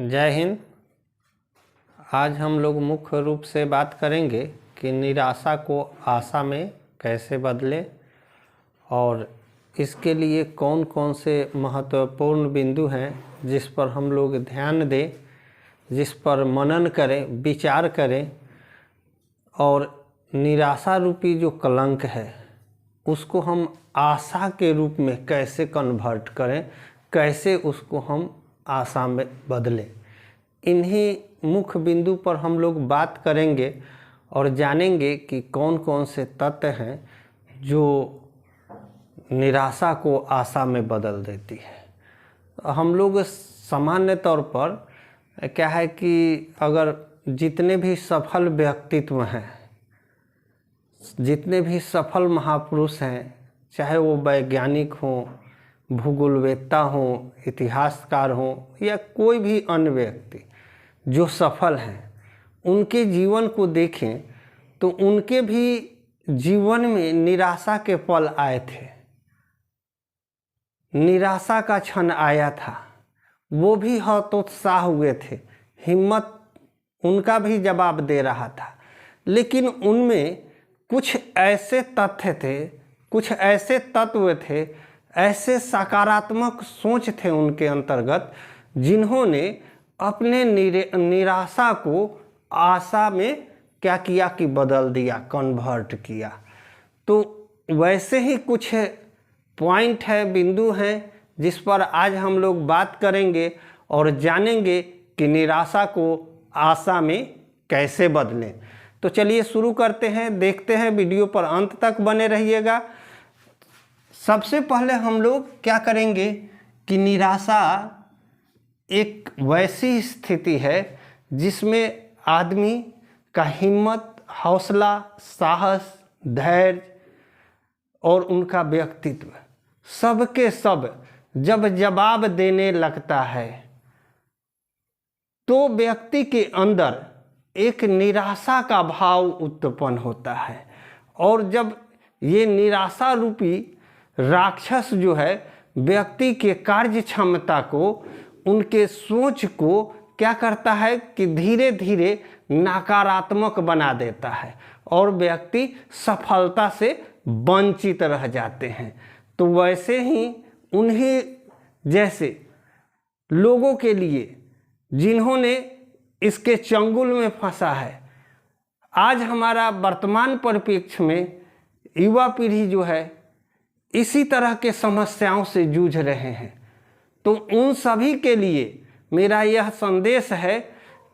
जय हिंद। आज हम लोग मुख्य रूप से बात करेंगे कि निराशा को आशा में कैसे बदलें और इसके लिए कौन कौन से महत्वपूर्ण बिंदु हैं जिस पर हम लोग ध्यान दें, जिस पर मनन करें, विचार करें और निराशा रूपी जो कलंक है उसको हम आशा के रूप में कैसे कन्वर्ट करें, कैसे उसको हम आशा में बदलें। इन्हीं मुख्य बिंदु पर हम लोग बात करेंगे और जानेंगे कि कौन कौन से तत्व हैं जो निराशा को आशा में बदल देती है। हम लोग सामान्य तौर पर क्या है कि अगर जितने भी सफल व्यक्तित्व हैं, जितने भी सफल महापुरुष हैं, चाहे वो वैज्ञानिक हों, भूगोलवेत्ता हों, इतिहासकार हों या कोई भी अन्य व्यक्ति जो सफल हैं, उनके जीवन को देखें तो उनके भी जीवन में निराशा के पल आए थे, निराशा का क्षण आया था। वो भी हतोत्साह हुए थे, हिम्मत उनका भी जवाब दे रहा था, लेकिन उनमें कुछ ऐसे तथ्य थे, कुछ ऐसे तत्व थे, ऐसे सकारात्मक सोच थे उनके अंतर्गत जिन्होंने अपने निराशा को आशा में क्या किया कि बदल दिया, कन्वर्ट किया। तो वैसे ही कुछ पॉइंट है, बिंदु हैं जिस पर आज हम लोग बात करेंगे और जानेंगे कि निराशा को आशा में कैसे बदलें। तो चलिए शुरू करते हैं, देखते हैं, वीडियो पर अंत तक बने रहिएगा। सबसे पहले हम लोग क्या करेंगे कि निराशा एक वैसी स्थिति है जिसमें आदमी का हिम्मत, हौसला, साहस, धैर्य और उनका व्यक्तित्व सबके सब जब जवाब देने लगता है तो व्यक्ति के अंदर एक निराशा का भाव उत्पन्न होता है। और जब ये निराशा रूपी राक्षस जो है व्यक्ति के कार्य क्षमता को, उनके सोच को क्या करता है कि धीरे धीरे नकारात्मक बना देता है और व्यक्ति सफलता से वंचित रह जाते हैं। तो वैसे ही उन्हीं जैसे लोगों के लिए जिन्होंने इसके चंगुल में फंसा है, आज हमारा वर्तमान परिप्रेक्ष्य में युवा पीढ़ी जो है इसी तरह के समस्याओं से जूझ रहे हैं। तो उन सभी के लिए मेरा यह संदेश है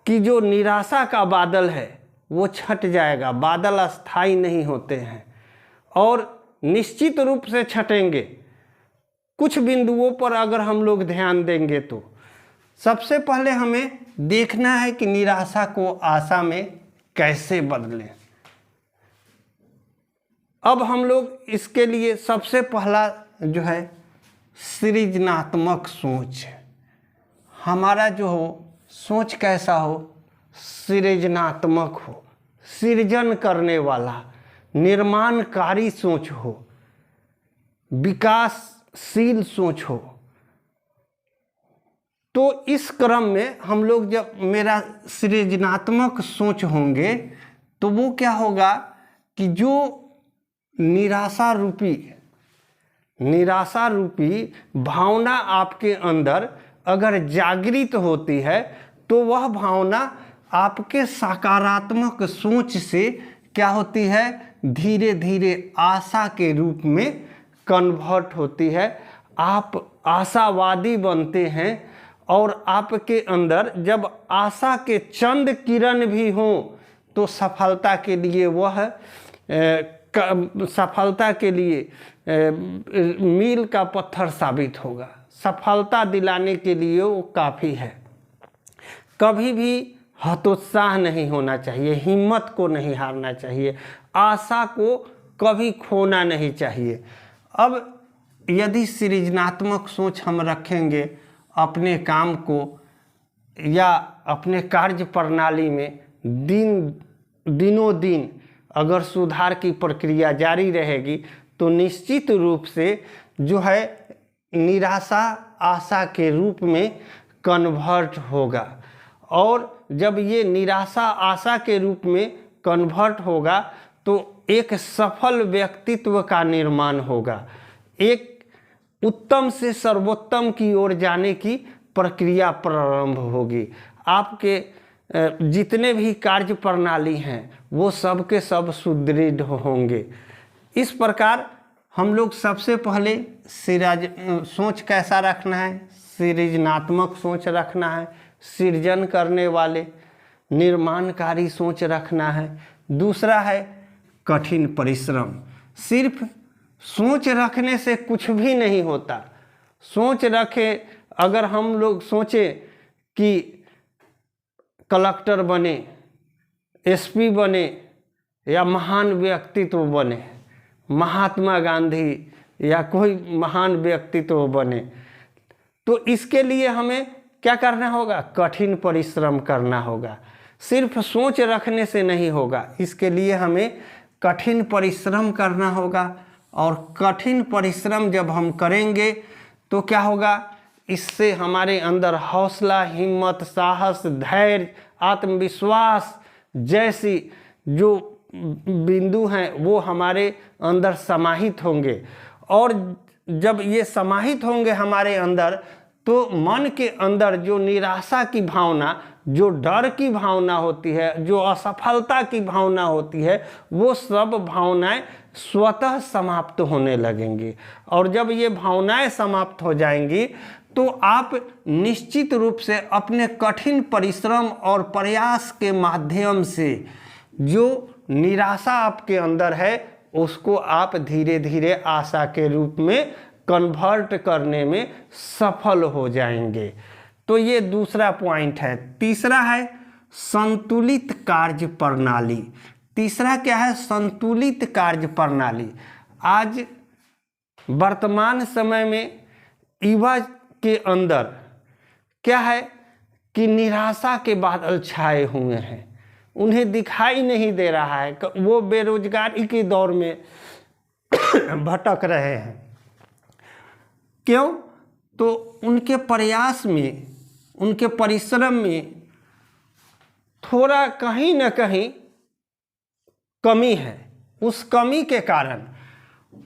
कि जो निराशा का बादल है वो छट जाएगा। बादल अस्थाई नहीं होते हैं और निश्चित रूप से छटेंगे। कुछ बिंदुओं पर अगर हम लोग ध्यान देंगे तो सबसे पहले हमें देखना है कि निराशा को आशा में कैसे बदलें। अब हम लोग इसके लिए सबसे पहला जो है सृजनात्मक सोच, हमारा जो हो सोच कैसा हो, सृजनात्मक हो, सृजन करने वाला, निर्माणकारी सोच हो, विकासशील सोच हो। तो इस क्रम में हम लोग जब मेरा सृजनात्मक सोच होंगे तो वो क्या होगा कि जो निराशा रूपी भावना आपके अंदर अगर जागृत होती है तो वह भावना आपके सकारात्मक सोच से क्या होती है, धीरे धीरे आशा के रूप में कन्वर्ट होती है। आप आशावादी बनते हैं और आपके अंदर जब आशा के चंद किरण भी हों तो सफलता के लिए वह सफलता के लिए मील का पत्थर साबित होगा। सफलता दिलाने के लिए वो काफ़ी है। कभी भी हतोत्साह नहीं होना चाहिए, हिम्मत को नहीं हारना चाहिए, आशा को कभी खोना नहीं चाहिए। अब यदि सृजनात्मक सोच हम रखेंगे अपने काम को या अपने कार्य प्रणाली में, दिनों दिन अगर सुधार की प्रक्रिया जारी रहेगी तो निश्चित रूप से जो है निराशा आशा के रूप में कन्वर्ट होगा। और जब ये निराशा आशा के रूप में कन्वर्ट होगा तो एक सफल व्यक्तित्व का निर्माण होगा, एक उत्तम से सर्वोत्तम की ओर जाने की प्रक्रिया प्रारंभ होगी। आपके जितने भी कार्य प्रणाली हैं वो सब के सब सुदृढ़ होंगे। इस प्रकार हम लोग सबसे पहले सोच कैसा रखना है, सृजनात्मक सोच रखना है, सृजन करने वाले निर्माणकारी सोच रखना है। दूसरा है कठिन परिश्रम। सिर्फ सोच रखने से कुछ भी नहीं होता। सोच रखे, अगर हम लोग सोचें कि कलेक्टर बने, एसपी बने या महान व्यक्तित्व बने, महात्मा गांधी या कोई महान व्यक्तित्व बने, तो इसके लिए हमें क्या करना होगा? कठिन परिश्रम करना होगा। सिर्फ सोच रखने से नहीं होगा, इसके लिए हमें कठिन परिश्रम करना होगा। और कठिन परिश्रम जब हम करेंगे तो क्या होगा? इससे हमारे अंदर हौसला, हिम्मत, साहस, धैर्य, आत्मविश्वास जैसी जो बिंदु हैं वो हमारे अंदर समाहित होंगे। और जब ये समाहित होंगे हमारे अंदर तो मन के अंदर जो निराशा की भावना, जो डर की भावना होती है, जो असफलता की भावना होती है, वो सब भावनाएं स्वतः समाप्त होने लगेंगी। और जब ये भावनाएं समाप्त हो जाएंगी तो आप निश्चित रूप से अपने कठिन परिश्रम और प्रयास के माध्यम से जो निराशा आपके अंदर है उसको आप धीरे धीरे आशा के रूप में कन्वर्ट करने में सफल हो जाएंगे। तो ये दूसरा पॉइंट है। तीसरा है संतुलित कार्य प्रणाली। तीसरा क्या है? संतुलित कार्य प्रणाली। आज वर्तमान समय में युवा के अंदर क्या है कि निराशा के बादल छाए हुए हैं, उन्हें दिखाई नहीं दे रहा है, वो बेरोजगारी के दौर में भटक रहे हैं। क्यों? तो उनके प्रयास में, उनके परिश्रम में थोड़ा कहीं ना कहीं कमी है। उस कमी के कारण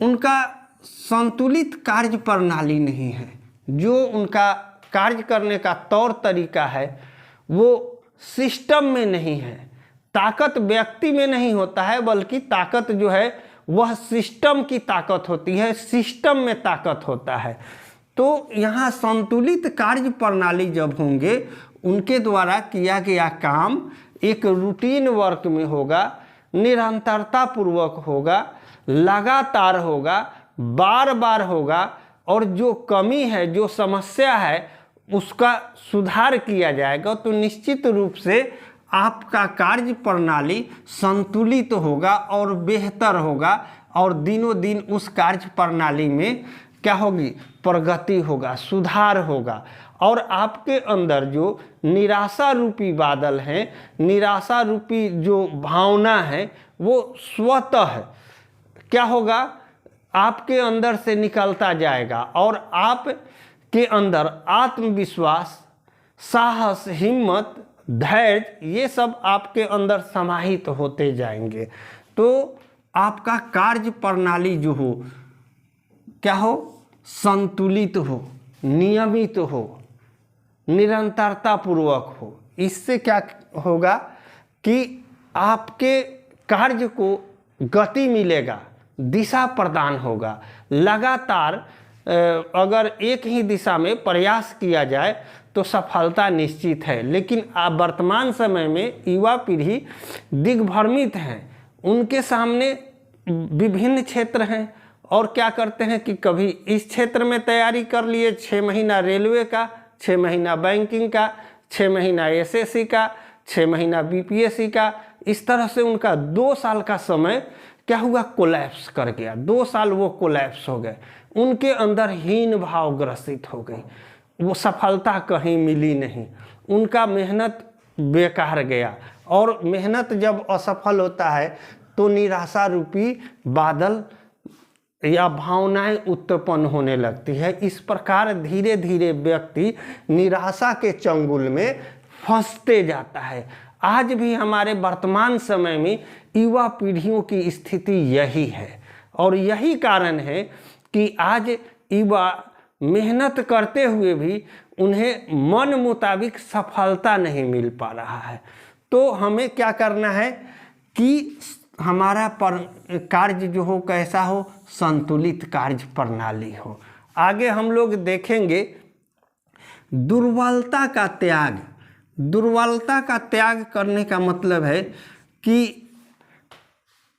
उनका संतुलित कार्य प्रणाली नहीं है। जो उनका कार्य करने का तौर तरीका है वो सिस्टम में नहीं है। ताकत व्यक्ति में नहीं होता है, बल्कि ताकत जो है वह सिस्टम की ताकत होती है, सिस्टम में ताकत होता है। तो यहाँ संतुलित कार्य प्रणाली जब होंगे, उनके द्वारा किया गया काम एक रूटीन वर्क में होगा, निरंतरता पूर्वक होगा, लगातार होगा, बार बार होगा, और जो कमी है, जो समस्या है, उसका सुधार किया जाएगा। तो निश्चित रूप से आपका कार्य प्रणाली संतुलित होगा और बेहतर होगा, और दिनों दिन उस कार्य प्रणाली में क्या होगी? प्रगति होगा, सुधार होगा। और आपके अंदर जो निराशा रूपी बादल हैं, निराशा रूपी जो भावना है, वो स्वतः क्या होगा? आपके अंदर से निकलता जाएगा, और आप के अंदर आत्मविश्वास, साहस, हिम्मत, धैर्य, ये सब आपके अंदर समाहित होते जाएंगे। तो आपका कार्य प्रणाली जो हो, क्या हो? संतुलित हो, नियमित हो, निरंतरता पूर्वक हो। इससे क्या होगा कि आपके कार्य को गति मिलेगा, दिशा प्रदान होगा। लगातार अगर एक ही दिशा में प्रयास किया जाए तो सफलता निश्चित है। लेकिन वर्तमान समय में युवा पीढ़ी दिग्भ्रमित हैं, उनके सामने विभिन्न क्षेत्र हैं, और क्या करते हैं कि कभी इस क्षेत्र में तैयारी कर लिए, 6 महीना रेलवे का, 6 महीना बैंकिंग का, 6 महीना एसएससी का, 6 महीना बीपीएससी का। इस तरह से उनका 2 साल का समय क्या हुआ? कोलैप्स कर गया। 2 साल वो कोलैप्स हो गए, उनके अंदर हीन भाव ग्रसित हो गई, वो सफलता कहीं मिली नहीं, उनका मेहनत बेकार गया। और मेहनत जब असफल होता है तो निराशा रूपी बादल या भावनाएं उत्पन्न होने लगती है। इस प्रकार धीरे धीरे व्यक्ति निराशा के चंगुल में फंसते जाता है। आज भी हमारे वर्तमान समय में युवा पीढ़ियों की स्थिति यही है और यही कारण है कि आज युवा मेहनत करते हुए भी उन्हें मन मुताबिक सफलता नहीं मिल पा रहा है। तो हमें क्या करना है कि हमारा कार्य जो हो कैसा हो, संतुलित कार्य प्रणाली हो। आगे हम लोग देखेंगे दुर्बलता का त्याग। दुर्बलता का त्याग करने का मतलब है कि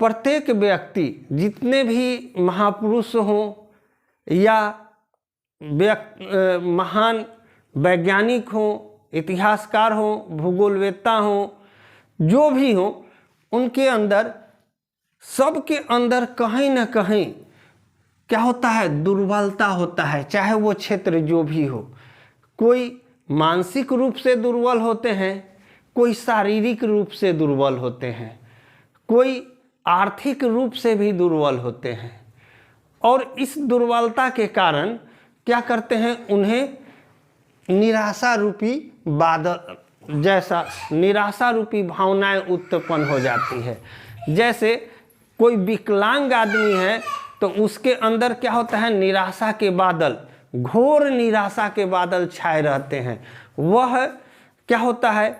प्रत्येक व्यक्ति, जितने भी महापुरुष हों या महान वैज्ञानिक हों, इतिहासकार हों, भूगोलवेत्ता हों, जो भी हों, उनके अंदर, सबके अंदर कहीं ना कहीं क्या होता है, दुर्बलता होता है, चाहे वो क्षेत्र जो भी हो। कोई मानसिक रूप से दुर्बल होते हैं, कोई शारीरिक रूप से दुर्बल होते हैं, कोई आर्थिक रूप से भी दुर्बल होते हैं। और इस दुर्बलता के कारण क्या करते हैं, उन्हें निराशा रूपी बादल जैसा निराशा रूपी भावनाएं उत्पन्न हो जाती है। जैसे कोई विकलांग आदमी है तो उसके अंदर क्या होता है, निराशा के बादल, घोर निराशा के बादल छाए रहते हैं। वह क्या होता है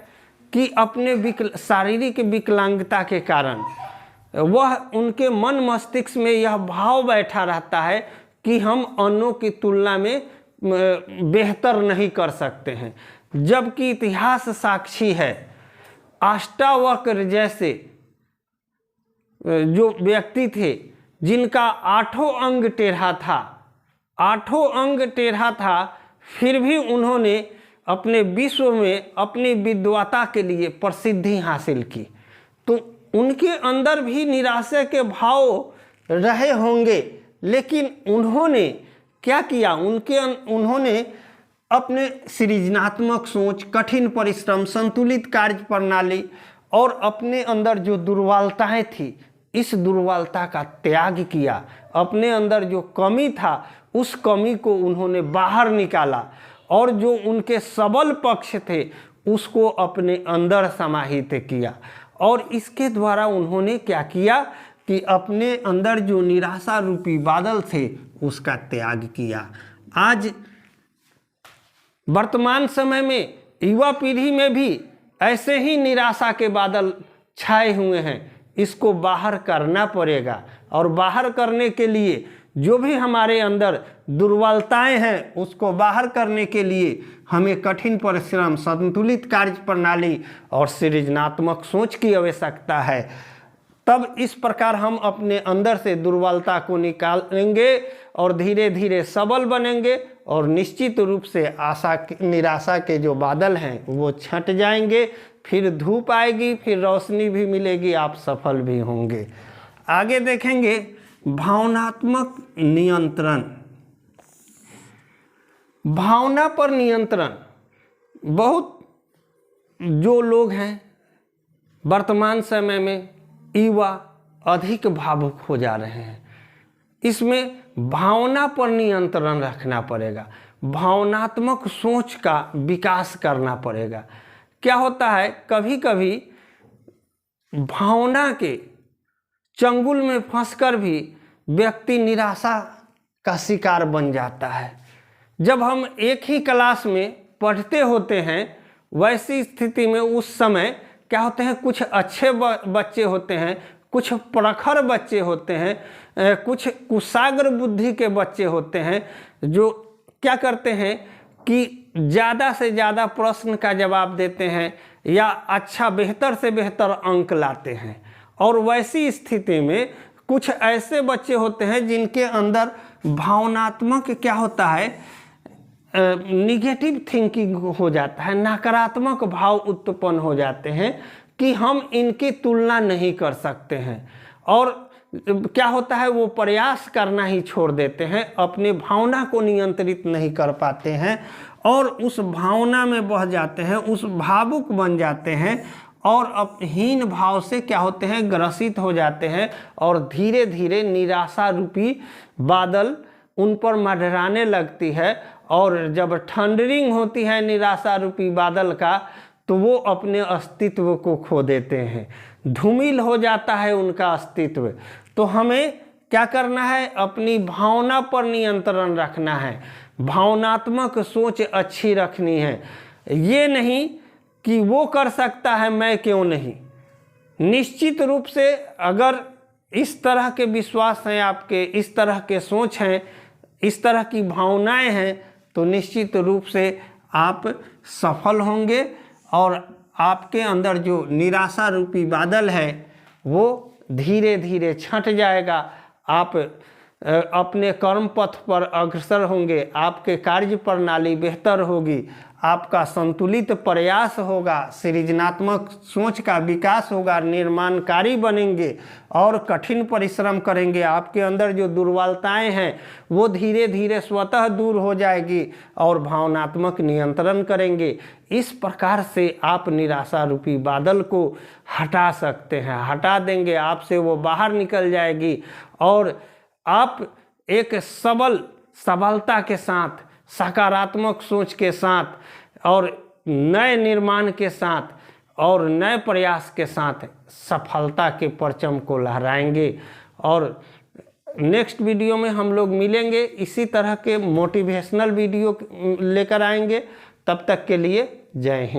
कि अपने शारीरिक विकलांगता के कारण वह उनके मन मस्तिष्क में यह भाव बैठा रहता है कि हम अन्यों की तुलना में बेहतर नहीं कर सकते हैं। जबकि इतिहास साक्षी है, अष्टावक्र जैसे जो व्यक्ति थे जिनका 8 अंग टेढ़ा था, 8 अंग टेढ़ा था, फिर भी उन्होंने अपने विश्व में अपनी विद्वता के लिए प्रसिद्धि हासिल की। तो उनके अंदर भी निराशा के भाव रहे होंगे, लेकिन उन्होंने क्या किया, उन्होंने अपने सृजनात्मक सोच, कठिन परिश्रम, संतुलित कार्य प्रणाली और अपने अंदर जो दुर्बलताएं थी, इस दुर्बलता का त्याग किया। अपने अंदर जो कमी था उस कमी को उन्होंने बाहर निकाला और जो उनके सबल पक्ष थे उसको अपने अंदर समाहित किया। और इसके द्वारा उन्होंने क्या किया कि अपने अंदर जो निराशा रूपी बादल थे उसका त्याग किया। आज वर्तमान समय में युवा पीढ़ी में भी ऐसे ही निराशा के बादल छाए हुए हैं। इसको बाहर करना पड़ेगा और बाहर करने के लिए जो भी हमारे अंदर दुर्बलताएं हैं उसको बाहर करने के लिए हमें कठिन परिश्रम, संतुलित कार्य प्रणाली और सृजनात्मक सोच की आवश्यकता है। तब इस प्रकार हम अपने अंदर से दुर्बलता को निकालेंगे और धीरे धीरे सबल बनेंगे और निश्चित रूप से निराशा के जो बादल हैं वो छट जाएंगे। फिर धूप आएगी, फिर रोशनी भी मिलेगी, आप सफल भी होंगे। आगे देखेंगे भावनात्मक नियंत्रण। भावना पर नियंत्रण, बहुत जो लोग हैं वर्तमान समय में युवा अधिक भावुक हो जा रहे हैं। इसमें भावना पर नियंत्रण रखना पड़ेगा, भावनात्मक सोच का विकास करना पड़ेगा। क्या होता है, कभी कभी भावना के चंगुल में फंसकर भी व्यक्ति निराशा का शिकार बन जाता है। जब हम एक ही क्लास में पढ़ते होते हैं, वैसी स्थिति में उस समय क्या होते हैं, कुछ अच्छे बच्चे होते हैं, कुछ प्रखर बच्चे होते हैं, कुछ कुशाग्र बुद्धि के बच्चे होते हैं, जो क्या करते हैं कि ज़्यादा से ज़्यादा प्रश्न का जवाब देते हैं या अच्छा बेहतर से बेहतर अंक लाते हैं। और वैसी स्थिति में कुछ ऐसे बच्चे होते हैं जिनके अंदर भावनात्मक क्या होता है, निगेटिव थिंकिंग हो जाता है, नकारात्मक भाव उत्पन्न हो जाते हैं कि हम इनकी तुलना नहीं कर सकते हैं। और क्या होता है, वो प्रयास करना ही छोड़ देते हैं, अपनी भावना को नियंत्रित नहीं कर पाते हैं और उस भावना में बह जाते हैं, उस भावुक बन जाते हैं और अब हीन भाव से क्या होते हैं, ग्रसित हो जाते हैं और धीरे धीरे निराशा रूपी बादल उन पर मंडराने लगती है। और जब थंडरिंग होती है निराशा रूपी बादल का, तो वो अपने अस्तित्व को खो देते हैं, धूमिल हो जाता है उनका अस्तित्व। तो हमें क्या करना है, अपनी भावना पर नियंत्रण रखना है, भावनात्मक सोच अच्छी रखनी है। ये नहीं कि वो कर सकता है मैं क्यों नहीं। निश्चित रूप से अगर इस तरह के विश्वास हैं आपके, इस तरह के सोच हैं, इस तरह की भावनाएं हैं, तो निश्चित रूप से आप सफल होंगे और आपके अंदर जो निराशा रूपी बादल है वो धीरे धीरे छंट जाएगा। आप अपने कर्म पथ पर अग्रसर होंगे, आपके कार्य प्रणाली बेहतर होगी, आपका संतुलित प्रयास होगा, सृजनात्मक सोच का विकास होगा, निर्माणकारी बनेंगे और कठिन परिश्रम करेंगे। आपके अंदर जो दुर्बलताएं हैं वो धीरे धीरे स्वतः दूर हो जाएगी और भावनात्मक नियंत्रण करेंगे। इस प्रकार से आप निराशा रूपी बादल को हटा सकते हैं, हटा देंगे, आपसे वो बाहर निकल जाएगी और आप एक सबलता के साथ, सकारात्मक सोच के साथ और नए निर्माण के साथ और नए प्रयास के साथ सफलता के परचम को लहराएंगे। और नेक्स्ट वीडियो में हम लोग मिलेंगे, इसी तरह के मोटिवेशनल वीडियो लेकर आएंगे। तब तक के लिए जय हिंद।